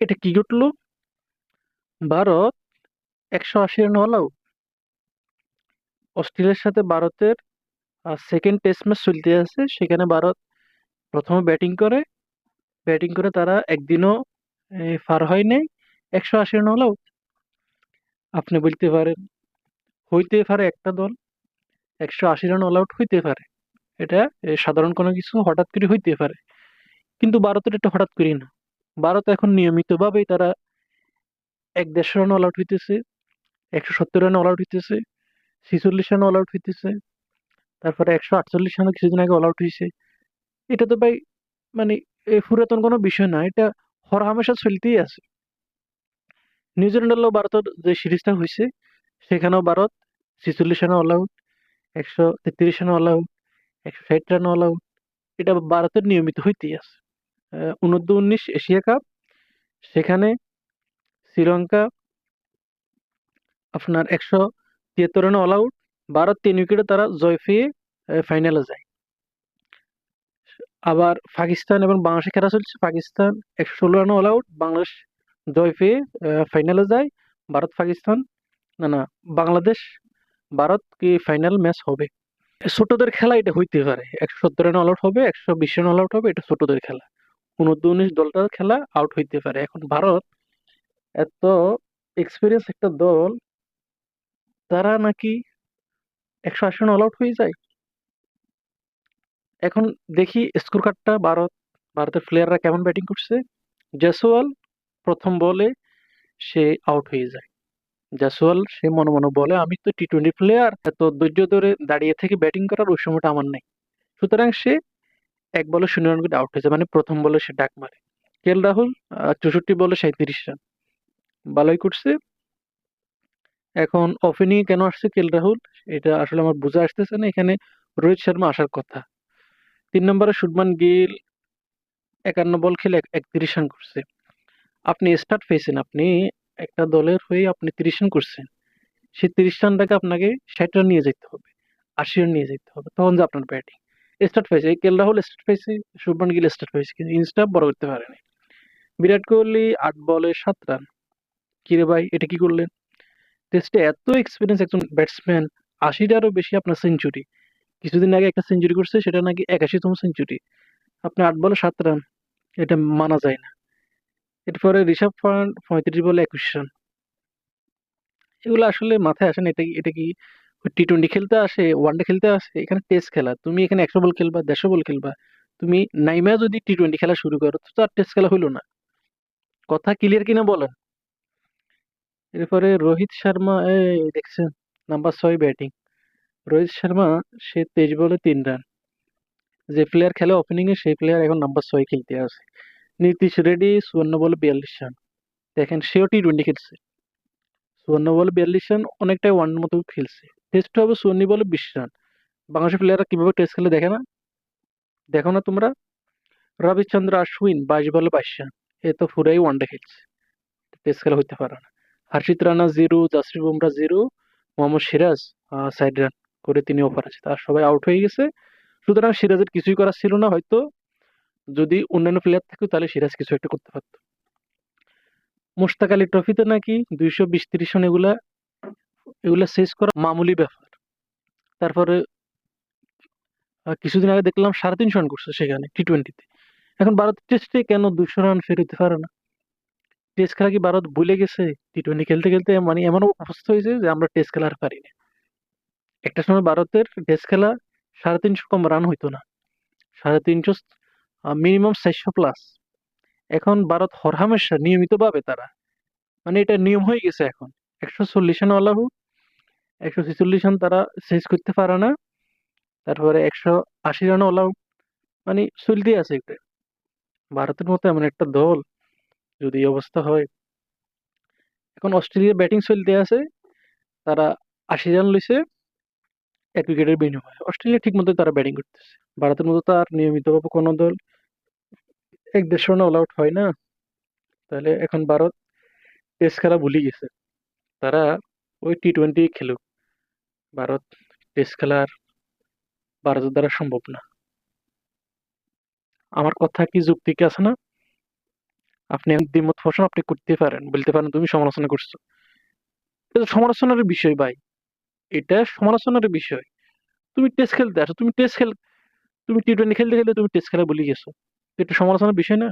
এটা কি ঘটলো? ভারত 180 রানে অল আউট। অস্ট্রেলিয়ার সাথে ভারতের সেকেন্ড টেস্ট ম্যাচ চলতে আছে, সেখানে ভারত প্রথমে ব্যাটিং করে তারা একদিনও পার হয় নাই, 180 রানে অল আউট। আপনি বলতে পারেন হইতে পারে একটা দল 180 রান অল আউট হইতে পারে, এটা সাধারণ কোনো কিছু হঠাৎ করে হইতে পারে, কিন্তু ভারতের এটা হঠাৎ করি না। ভারত এখন নিয়মিত ভাবেই তারা 150 রান অল আউট হইতেছে, 170 রান অল আউট হইতেছে, 46 রান অল আউট হইতেছে, তারপরে 148 রানে কিছুদিন আগে অল আউট হয়েছে। এটা তো ভাই মানে পুরাতন কোনো বিষয় না, এটা হর হামেশা চলতেই আছে। নিউজিল্যান্ডের ভারতের যে সিরিজটা হয়েছে, সেখানেও ভারত 46 রানে অল আউট, 133 রানে অল আউট, 160 রানে অল আউট। এটা ভারতের নিয়মিত হইতেই আছে। অনূর্ধ্ব-19 এশিয়া কাপ, সেখানে শ্রীলঙ্কা আপনার 173 রানে অল আউট, ভারত 3 উইকেটে তারা জয় পেয়ে ফাইনালে যায়। আবার পাকিস্তান এবং বাংলাদেশের খেলা চলছে, পাকিস্তান 116 রানে অল আউট, বাংলাদেশ জয় পেয়ে ফাইনালে যায়। ভারত পাকিস্তান, না না, বাংলাদেশ ভারত কি ফাইনাল ম্যাচ হবে। ছোটদের খেলা এটা হইতে পারে, 170 রানে অল আউট হবে, 120 রানে অল আউট হবে, এটা ছোটদের খেলা। অনূর্ধ্ব-19 দলটার খেলা আউট হইতে পারে। এখন ভারত এত এক্সপিরিয়েন্স একটা দল, তারা নাকি 180 রানে অল আউট হয়ে যায়। এখন দেখি স্কোর কার্ডটা, ভারতের প্লেয়াররা কেমন ব্যাটিং করছে। জয়সওয়াল প্রথম বলে সে আউট হয়ে যায়। জয়সওয়াল সে মনে মনে বলে, আমি তো টি-20 প্লেয়ার, এত ধৈর্য ধরে দাঁড়িয়ে থেকে ব্যাটিং করার ওই সময়টা আমার নেই। সুতরাং সে 1 বলে 0 রান করে আউট হয়ে যায়, মানে প্রথম বলে সে ডাক মারে। রাহুল 64 বলে 37 রান, ভালোই করছে। এখন ওপেনিং কেন আসছে রাহুল, এটা আসলে আমার বোঝা আসতেছে না। এখানে রোহিত শর্মা আসার কথা। 3 নম্বরে শুভমান গিল 51 বল খেলে 31 রান করছে। আপনি স্টার্ট পেয়েছেন, আপনি একটা দলের হয়ে আপনি 30 রান করছেন, সেই 30 রানটাকে আপনাকে 60 রান নিয়ে যেতে হবে, 80 রান নিয়ে যেতে হবে, তখন যে আপনার ব্যাটিং স্টার্ট পেয়েছে। রাহুল স্টার্ট পেয়েছে, শুভমান গিল স্টার্ট পেয়েছে, কিন্তু ইনিংসটা বড় করতে পারেনি। বিরাট কোহলি 8 বলে 7 রান। কিরে ভাই, এটা কি করলেন? টেস্টে এত এক্সপিরিয়েন্স একজন ব্যাটসম্যান, 80টারও বেশি আপনার সেঞ্চুরি। কিছুদিন আগে একটা সেঞ্চুরি করছে, সেটা নাকি 81তম সেঞ্চুরি। আপনি 8 বলে 7 রান, এটা মানা যায় না। এরপরে ঋষভ পান্ট 35 বলে 21 রান। এগুলো আসলে মাথায় আসে না। এটা কি টি-20 খেলতে আসে, ওয়ানডে খেলতে আসে? এখানে টেস্ট খেলা, তুমি এখানে 100 বল খেলবা, 150 বল খেলবা। তুমি নাইমা যদি টি-20 খেলা শুরু করো, তো আর টেস্ট খেলা হইলো না। কথা ক্লিয়ার কিনা বলেন। এরপরে রোহিত শর্মা, এই দেখছেন, নাম্বার 6 ব্যাটিং। রোহিত শর্মা সে 23 বলে 3 রান। যে প্লেয়ার খেলে ওপেনিং এ, সেই প্লেয়ার এখন নাম্বার 6 খেলতে আছে। নীতিশ রেড্ডি 54 বলে 42 রান। দেখেন সেও টি-20 খেলছে, 54 বলে 42 রান, অনেকটাই ওয়ান মতো খেলছে। টেস্ট হবে 54 বলে 20 রান। বাংলাদেশের প্লেয়াররা কিভাবে টেস্ট খেলে দেখে না? দেখো না তোমরা? রবিচন্দ্র অশ্বিন 22 বলে 22 রান। এ তো পুরাই ওয়ানডে খেলছে, টেস্ট খেলা হইতে পারে না। হর্ষিত রানা 0, জাসপ্রীত বুমরা 0, মোহাম্মদ সিরাজ 60 রান করে তিনি ওভার আছে, তার সবাই আউট হয়ে গেছে। সুতরাং সিরাজের কিছুই করার ছিল না হয়তো। যদি অন্যান্য প্লেয়ার থাকতো তাহলে সিরাজ কিছু একটা করতে পারতো। মুশতাক আলী ট্রফিতে নাকি 220-30 রান, এগুলা এগুলা শেষ করা মামুলি ব্যাপার। তারপরে কিছুদিন আগে দেখলাম 350 রান করছে সেখানে টি-20-তে। এখন ভারত টেস্টে কেন 200 রান ফেরোতে পারে না? টেস্ট খেলা কি ভারত ভুলে গেছে? টি-20 খেলতে খেলতে মানে এমন অবস্থা হয়েছে যে আমরা টেস্ট খেলা আর পারি না। একটা সময় ভারতের টেস্ট খেলা 350 কম রান হইতো না, 350, মিনিমাম 400+। এখন ভারত হরহামেশা নিয়মিত ভাবে তারা, মানে এটা নিয়ম হয়ে গেছে এখন। 140 রান অল আউট, 146 রান তারা চেঞ্জ করতে পারে না, তারপরে 180 রান অল আউট, মানে চলতেই আছে এটা। ভারতের মতো এমন একটা দল যদি এই অবস্থা হয়। এখন অস্ট্রেলিয়া ব্যাটিং চলতে আছে, তারা 80 রান লইছে 1 উইকেটের বিনিময়ে। অস্ট্রেলিয়া ঠিক মতো তারা ব্যাটিং করতেছে। ভারতের মতো তার নিয়মিত ভাবে কোনো দল 150 রানে অল আউট হয় না। তাহলে এখন ভারত টেস্ট খেলা ভুলে গেছে, তারা ওই টি-20 খেলুক। ভারত টেস্ট খেলার ভারতের দ্বারা সম্ভব না। আমার কথা কি যুক্তি কি আছে না? আপনি দ্বিমত পোষণ আপনি করতে পারেন, বলতে পারেন তুমি সমালোচনা করছো। এটা সমালোচনার বিষয় ভাই, এটা সমালোচনার বিষয়। তুমি টেস্ট খেলতে আসো, তুমি টি-20 খেলতে খেলতে তুমি টেস্ট খেলা ভুলে গেছো। এটা সমালোচনার বিষয় না?